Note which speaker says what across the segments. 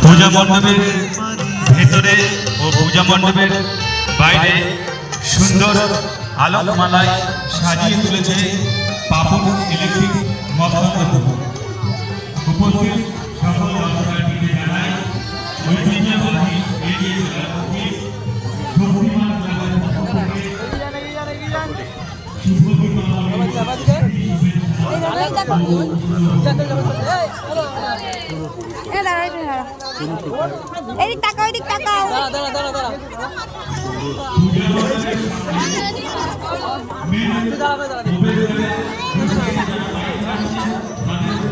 Speaker 1: পূজা মণ্ডপের ভেতরে ও পূজা মণ্ডপের বাইরে সুন্দর আলোকমালায় সাজিয়ে তুলেছে পাপন ইলেকট্রিক মহাপ্রভু। উপস্থিত সকল দর্শনার্থীদের জানাই ঐতিহ্যবাহী এড়িয়ে চলার শক্তিমান ক্লাবের পক্ষ থেকে
Speaker 2: এদিক তাকাও, এদিক তাকাও।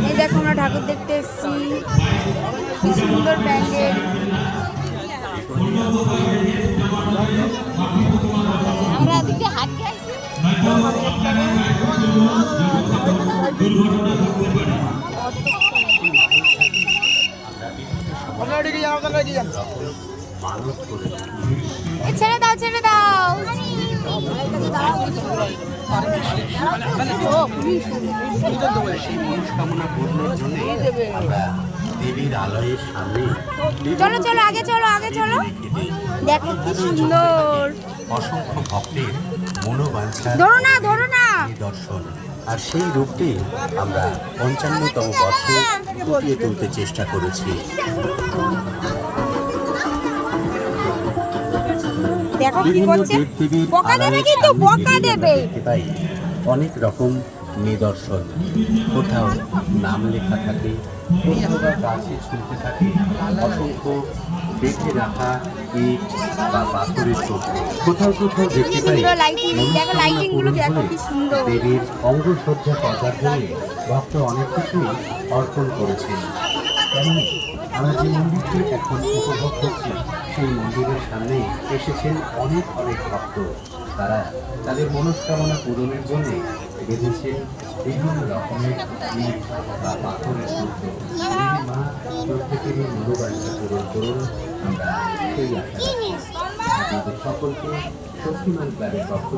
Speaker 2: এই দেখো আমরা ঠাকুর দেখতে এসেছি, কি সুন্দর প্যান্ডেল। আমরা এদিকে হাত খাইছি। ছেড়ে দাও, ছেড়ে দাও।
Speaker 3: মনস্কামনা পূর্ণের জন্য আমরা দেবীর আলয়ের সামনে
Speaker 2: চলো চলো, আগে চলো, আগে চলো। দেখো কি সুন্দর
Speaker 3: অসংখ্য ভক্তের মনোবাঞ্ছা
Speaker 2: ধরো না, ধরো না।
Speaker 3: দর্শন, আর সেই রূপটি আমরা ৫৫তম বর্ষে ফুটিয়ে তুলতে চেষ্টা করেছি।
Speaker 2: দেখো কি
Speaker 3: বিভিন্ন
Speaker 2: করছে,
Speaker 3: দেবদেবীর
Speaker 2: বকা দেবে,
Speaker 3: আলয়ের
Speaker 2: কিন্তু
Speaker 3: সামনে
Speaker 2: বকা
Speaker 3: গিয়ে
Speaker 2: দেবে।
Speaker 3: দেখতে পাই অনেক রকম নিদর্শন। কোথাও নাম লেখা থাকে, কোথাও বা গাছে ঝুলতে থাকে অসংখ্য বেঁধে রাখা ইট বা পাথরের টুকরো। কোথাও কোথাও দেখতে পাই
Speaker 2: সুন্দর লাইটিং, দেখো লাইটিং গুলো দেখো কি সুন্দর।
Speaker 3: দেবীর অঙ্গসজ্জা করবার জন্য ভক্ত অনেক কিছুই অর্পণ করেছেন। তেমন আমরা যে মন্দিরটি এখন উপভোগ করছি, সেই মন্দিরের সামনে এসেছেন অনেক অনেক ভক্ত। তারা তাদের মনস্কামনা পূরণের জন্য বেঁধেছেন বিভিন্ন রকমের ইট বা পাথরের টুকরো। দেবী মা প্রত্যেকেরই মনোবাঞ্ছা পূরণ করুন, আমরা সেই আশা রাখি। আপনাদের সকলকে শক্তিমান ক্লাবের পক্ষ